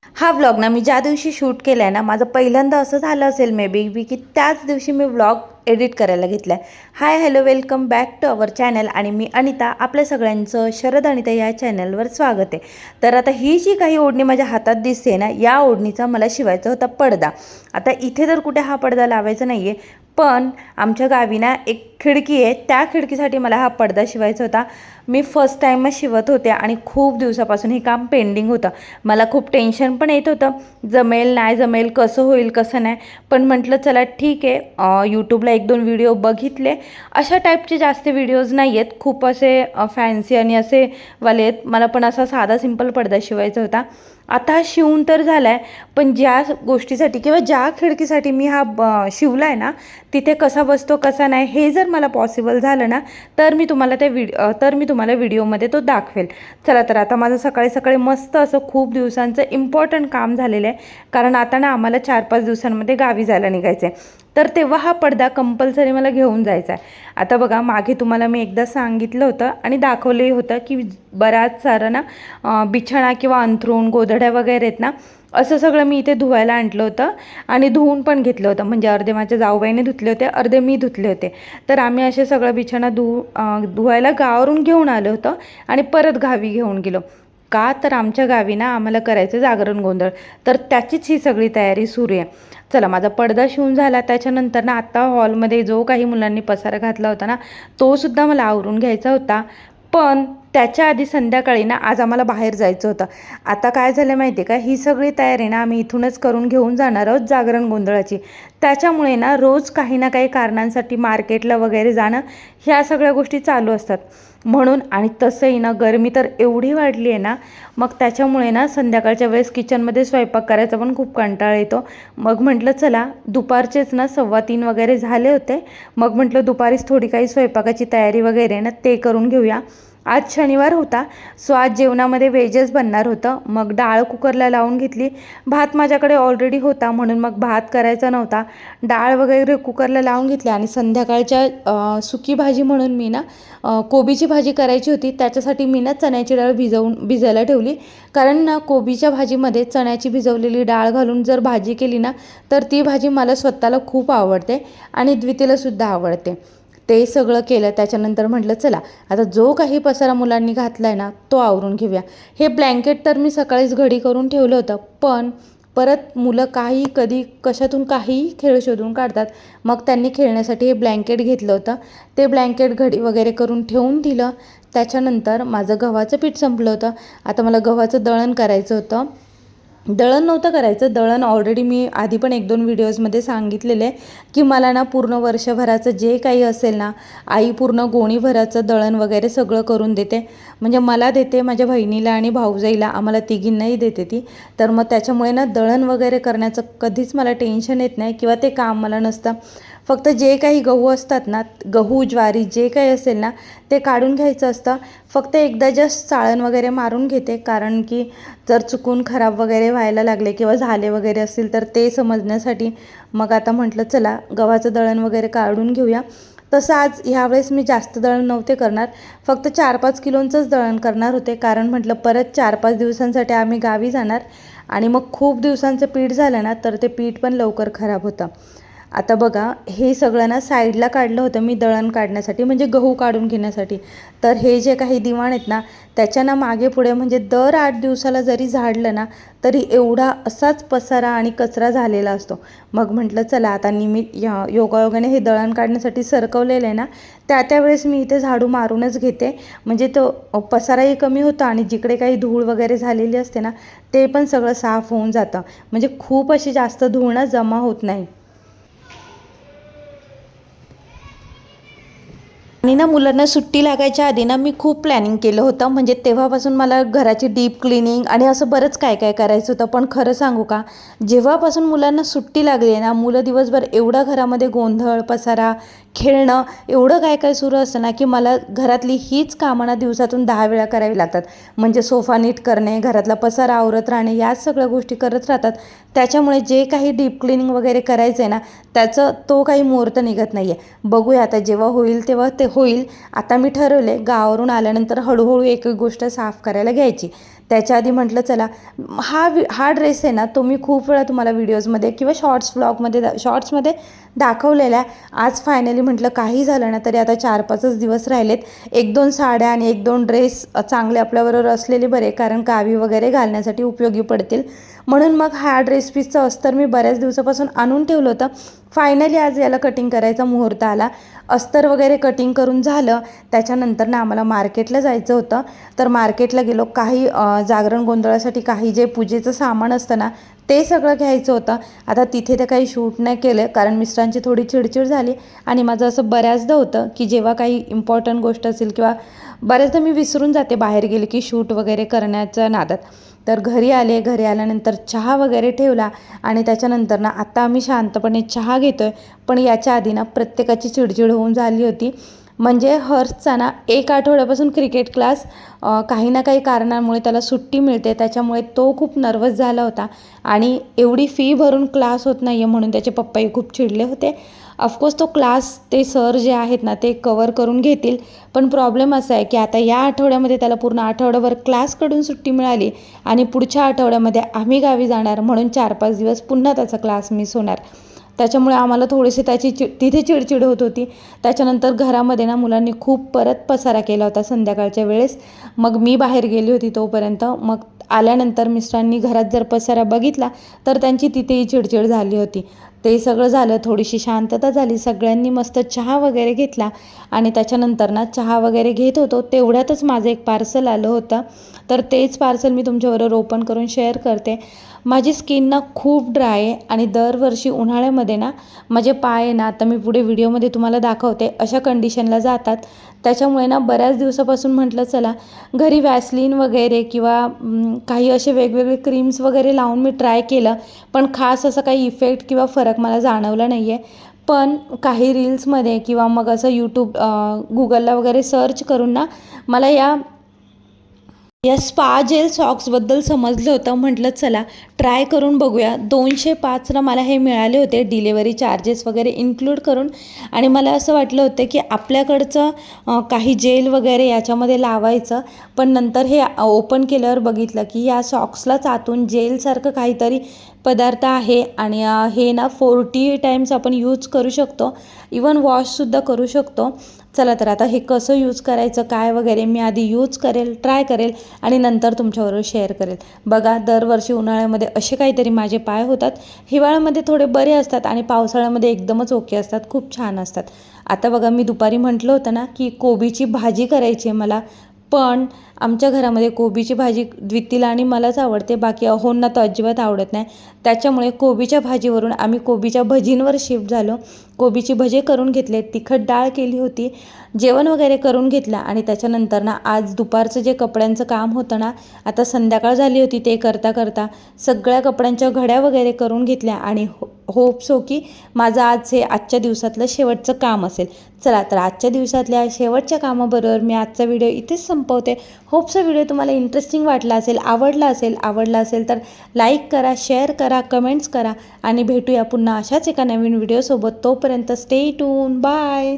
हा व्लॉग ना मी ज्या दिवशी शूट केला आहे ना, माझं पहिल्यांदा असं झालं असेल मे बी की त्याच दिवशी मी व्लॉग एडिट करायला घेतला आहे. Hi hello welcome back to our channel आणि मी अनिता. आपल्या सगळ्यांचं शरद अनिता या चॅनलवर स्वागत आहे. तर आता ही जी काही ओढणी माझ्या हातात दिसते ना, या ओढणीचा मला शिवायचा होता पडदा. आता इथे तर कुठे हा पडदा लावायचा नाही आहे, पण आमच्या गावी ना एक खिडकी आहे, त्या खिडकीसाठी मला हा पडदा शिवायचा होता. मी फर्स्ट टाईमच शिवत होते आणि खूप दिवसापासून हे काम पेंडिंग होतं. मला खूप टेन्शन पण येत होतं, जमेल नाही जमेल, कसं होईल कसं नाही. पण म्हटलं चला ठीक आहे, यूट्यूबला एक दोन व्हिडिओ बघितले. अशा टाईपचे जास्त व्हिडिओज नाही आहेत, खूप असे फॅन्सी आणि असे वाले आहेत. मला पण असा साधा सिंपल पडदा शिवायचा होता. आता हा शिवून तर झाला आहे, पण ज्या गोष्टीसाठी किंवा ज्या खिडकीसाठी मी हा शिवला आहे ना, तिथे कसा बसतो कसा नाही हे जर मला पॉसिबल झालं ना, तर मी तुम्हाला व्हिडिओमध्ये तो दाखवेल. चला तर आता माझं सकाळी सकाळी मस्त असं खूप दिवसांचं इम्पॉर्टंट काम झालेलं आहे, कारण आता ना आम्हाला 4-5 दिवसांमध्ये गावी जायला निघायचं आहे. तर तेव्हा हा पडदा कंपल्सरी मला घेऊन जायचा आहे. आता बघा, मागे तुम्हाला मी एकदा सांगितलं होतं आणि दाखवलंही होतं की बऱ्याच सारं ना बिछाणा किंवा अंथरूण गोधड्या वगैरे आहेत ना, असं सगळं मी इथे धुवायला आणलं होतं आणि धुवून पण घेतलं होतं. म्हणजे अर्धे माझ्या जाऊबाईने धुतले होते, अर्धे मी धुतले होते. तर आम्ही असे सगळं बिछाणा धुवायला गावावरून घेऊन आलो होतो आणि परत गावी घेऊन गेलो. का तर आमच्या गावी ना आम्हाला करायचं जागरण गोंधळ, तर त्याचीच ही सगळी तयारी सुरू आहे. चला, माझा पडदा शिवून झाला. त्याच्यानंतर ना आत्ता हॉलमध्ये जो काही मुलांनी पसारा घातला होता ना, तो सुद्धा मला आवरून घ्यायचा होता. पण त्याच्या आधी संध्याकाळी ना आज आम्हाला बाहेर जायचं होतं. आता काय झालं माहिती आहे का, ही सगळी तयारी ना आम्ही इथूनच करून घेऊन जाणार आहोत जागरण गोंधळाची. त्याच्यामुळे ना रोज काही ना काही कारणांसाठी मार्केटला वगैरे जाणं, ह्या सगळ्या गोष्टी चालू असतात. म्हणून आणि तसंही ना गरमी तर एवढी वाढली आहे ना, मग त्याच्यामुळे ना संध्याकाळच्या वेळेस किचनमध्ये स्वयंपाक करायचा पण खूप कंटाळा येतो. मग म्हटलं चला, दुपारचेच ना 2:15 वगैरे झाले होते. मग म्हटलं दुपारीच थोडी काही स्वयंपाकाची तयारी वगैरे ना ते करून घेऊया. आज शनिवार होता, सो आज जेवणामध्ये व्हेजच बनणार होतं. मग डाळ कुकरला लावून घेतली. भात माझ्याकडे ऑलरेडी होता, म्हणून मग भात करायचा नव्हता. डाळ वगैरे कुकरला लावून घेतली आणि संध्याकाळच्या सुकी भाजी म्हणून मी ना कोबीची भाजी करायची होती. त्याच्यासाठी मी ना चण्याची डाळ भिजायला ठेवली. कारण ना कोबीच्या भाजीमध्ये चण्याची भिजवलेली डाळ घालून जर भाजी केली ना, तर ती भाजी मला स्वतःला खूप आवडते आणि द्वितीलासुद्धा आवडते. ते सगळं केलं. त्याच्यानंतर म्हटलं चला, आता जो काही पसारा मुलांनी घातला आहे ना, तो आवरून घेऊया. हे ब्लँकेट तर मी सकाळीच घडी करून ठेवलं होतं, पण परत मुलं काही कधी कशातून काहीही खेळ शोधून काढतात. मग त्यांनी खेळण्यासाठी हे ब्लँकेट घेतलं होतं. ते ब्लँकेट घडी वगैरे करून ठेवून दिलं. त्याच्यानंतर माझं गव्हाचं पीठ संपलं होतं. आता मला गव्हाचं दळण करायचं होतं. दळण नव्हतं करायचं, दळण ऑलरेडी मी आधी पण 1-2 व्हिडिओजमध्ये सांगितलेलं आहे की मला ना पूर्ण वर्षभराचं जे काही असेल ना, आई पूर्ण गोणीभराचं दळण वगैरे सगळं करून देते. म्हणजे मला देते, माझ्या बहिणीला आणि भाऊजाईला, आम्हाला तिघींनाही देते ती. तर मग त्याच्यामुळे ना दळण वगैरे करण्याचं कधीच मला टेन्शन येत नाही किंवा ते काम मला नसतं. फक्त जे काही गहू असतात ना, गहू ज्वारी जे काही असेल ना, ते काढून घ्यायचं असतं. फक्त एकदा जस्ट चाळण वगैरे मारून घेते, कारण की जर चुकून खराब वगैरे व्हायला लागले किंवा झाले वगैरे असतील तर ते समजण्यासाठी. मग आता म्हटलं चला, गव्हाचं दळण वगैरे काढून घेऊया. तसं आज ह्यावेळेस मी जास्त दळण नव्हते करणार, फक्त 4-5 किलोंचंच दळण करणार होते. कारण म्हटलं परत 4-5 दिवसांसाठी आम्ही गावी जाणार आणि मग खूप दिवसांचं पीठ झालं ना, तर ते पीठ पण लवकर खराब होतं. आता बघा, हे सगळं ना साईडला काढलं होतं मी दळण काढण्यासाठी, म्हणजे गहू काढून घेण्यासाठी. तर हे जे काही दिवाण आहेत ना, त्याच्या ना मागे पुढे म्हणजे दर 8 दिवसाला जरी झाडलं ना, तरी एवढा असाच पसारा आणि कचरा झालेला असतो. मग म्हटलं चला, आता योगायोगाने हे दळण काढण्यासाठी सरकवलेलं आहे ना, त्यावेळेस मी इथे झाडू मारूनच घेते. म्हणजे तो पसाराही कमी होतो आणि जिकडे काही धूळ वगैरे झालेली असते ना, ते पण सगळं साफ होऊन जातं. म्हणजे खूप अशी जास्त धूळ ना जमा होत नाही. आणि ना मुलांना सुट्टी लागायच्या आधी ना मी खूप प्लॅनिंग केलं होतं. म्हणजे तेव्हापासून मला घराची डीप क्लिनिंग आणि असं बरंच काय काय करायचं होतं. पण खरं सांगू का, जेव्हापासून मुलांना सुट्टी लागली आहे ना, मुलं दिवसभर एवढा घरामध्ये गोंधळ पसारा खेळणं एवढं काय काय सुरू असतं ना, की मला घरातली हीच कामं ना दिवसातून 10 वेळा करावी लागतात. म्हणजे सोफा नीट करणे, घरातला पसारा आवरत राहणे, याच सगळ्या गोष्टी करत राहतात. त्याच्यामुळे जे काही डीप क्लिनिंग वगैरे करायचं आहे ना, तो काही मुहूर्त निघत नाही आहे. बघूया आता, जेव्हा होईल तेव्हा ते होईल. आता मी ठरवले गावावरून आल्यानंतर हळूहळू एक एक गोष्ट साफ करायला घ्यायची. त्याच्या आधी म्हटलं चला हा ड्रेस आहे ना, तो मी खूप वेळा तुम्हाला व्हिडिओजमध्ये किंवा शॉर्ट्समध्ये दाखवलेला आहे. आज फायनली म्हटलं काही झालं ना तरी आता 4-5च दिवस राहिलेत, 1-2 साड्या आणि 1-2 ड्रेस चांगले आपल्याबरोबर असलेले बरे, कारण गावी वगैरे घालण्यासाठी उपयोगी पडतील. म्हणून मग हा ड्रेस पीसचं अस्तर मी बऱ्याच दिवसापासून आणून ठेवलं होतं. फायनली आज याला कटिंग करायचा मुहूर्त आला. अस्तर वगैरे कटिंग करून झालं. त्याच्यानंतर ना आम्हाला मार्केटला जायचं होतं, तर मार्केटला गेलो. काही जागरण गोंधळासाठी काही जे पूजेचं सामान असतं ना ते सगळं घ्यायचं होतं. आता तिथे तर काही शूट नाही केलं, कारण मिस्टरांची थोडी चिडचिड झाली आणि माझं असं बऱ्याचदा होतं की जेव्हा काही इम्पॉर्टंट गोष्ट असेल किंवा बऱ्याचदा मी विसरून जाते बाहेर गेले की शूट वगैरे करण्याच्या नादात. तर घरी आल्यानंतर चहा वगैरे ठेवला आणि त्याच्यानंतर ना आता आम्ही शांतपणे चहा घेतो आहे. पण याच्या आधी ना प्रत्येकाची चिडचिड होऊन झाली होती. म्हणजे हर्षचा ना 1 आठवड्यापासून क्रिकेट क्लास काही ना काही कारणामुळे त्याला सुट्टी मिळते, त्याच्यामुळे तो खूप नर्वस झाला होता आणि एवढी फी भरून क्लास होत नाही आहे म्हणून त्याचे पप्पाही खूप चिडले होते. ऑफकोर्स तो क्लास ते सर जे आहेत ना ते कवर करून घेतील, पण प्रॉब्लेम असा आहे की आता या आठवड्यामध्ये त्याला पूर्ण आठवड्याभर क्लासकडून सुट्टी मिळाली आणि पुढच्या आठवड्यामध्ये आम्ही गावी जाणार, म्हणून 4-5 दिवस पुन्हा त्याचा क्लास मिस होणार. त्याच्यामुळे आम्हाला थोडीशी तिथे चिडचिड होत होती. त्याच्यानंतर घरामध्ये ना मुलांनी खूप परत पसारा केला होता संध्याकाळच्या वेळेस. मग मी बाहेर गेली होती तोपर्यंत. मग आल्यानंतर मिस्टरांनी घरात जर पसारा बघितला तर त्यांची तिथेही चिडचिड झाली होती. ते सगळं झालं, थोडीशी शांतता झाली, सगळ्यांनी मस्त चहा वगैरे घेतला आणि त्याच्यानंतर ना चहा वगैरे घेत होतो तेवढ्यातच माझं एक पार्सल आलं होतं. तर तेच पार्सल मी तुमच्याबरोबर ओपन करून शेअर करते. माझी स्किन ना खूप ड्राय आहे आणि दरवर्षी उन्हाळ्यामध्ये ना माझे पाय ना, आता मी पुढे व्हिडिओमध्ये तुम्हाला दाखवते, अशा कंडिशनला जातात. त्याच्यामुळे ना बऱ्याच दिवसापासून म्हटलं चला घरी वॅसलीन वगैरे किंवा काही असे वेगवेगळे क्रीम्स वगैरे लावून मी ट्राय केलं, पण खास असं काही इफेक्ट किंवा फरक मला जाणवला नाही आहे. पण काही रील्समध्ये किंवा मग असं गुगलला वगैरे सर्च करून ना मला या स्पा जेल सॉक्सबद्दल समजलं होतं. म्हटलं चला ट्राय करून बघूया. 205ला मला हे मिळाले होते, डिलेवरी चार्जेस वगैरे इन्क्लूड करून. आणि मला असं वाटलं होतं की आपल्याकडचं काही जेल वगैरे याच्यामध्ये लावायचं, पण नंतर हे ओपन केल्यावर बघितलं की या सॉक्सलाच आतून जेलसारखं काहीतरी पदार्थ आहे आणि हे ना 40 टाईम्स आपण यूज करू शकतो, इवन वॉशसुद्धा करू शकतो. चला तर आता हे कसं यूज करायचं काय वगैरे मी आधी यूज करेल, ट्राय करेल आणि नंतर तुमच्याबरोबर शेअर करेल. बघा दरवर्षी उन्हाळ्यामध्ये असे काहीतरी माझे पाय होतात, हिवाळ्यामध्ये थोडे बरे असतात आणि पावसाळ्यामध्ये एकदमच ओके असतात, खूप छान असतात. आता बघा मी दुपारी म्हटलं होतं ना की कोबीची भाजी करायची आहे मला, पण आमच्या घरामध्ये कोबीची भाजी द्वितीला आणि मलाच आवडते, बाकी अहोंना तर अजिबात आवडत नाही. त्याच्यामुळे कोबीच्या भाजीवरून आम्ही कोबीच्या भजींवर शिफ्ट झालो. कोबीची भजे करून घेतले, तिखट डाळ केली होती, जेवण वगैरे करून घेतलं आणि त्याच्यानंतर ना आज दुपारचं जे कपड्यांचं काम होतं ना, आता संध्याकाळ झाली होती, ते करता करता सगळ्या कपड्यांच्या घड्या वगैरे करून घेतल्या आणि होप सो की माझं आज हे आजच्या दिवसातलं शेवटचं काम असेल. चला तर आजच्या दिवसातल्या शेवटच्या कामाबरोबर मी आजचा व्हिडिओ इथेच संपवते. होपचा व्हिडिओ तुम्हाला इंटरेस्टिंग वाटला असेल, आवडला असेल तर लाईक करा, शेअर करा, कमेंट्स करा आणि भेटूया पुन्हा अशाच एका नवीन व्हिडिओसोबत. तोपर्यंत स्टे ट्यून, बाय.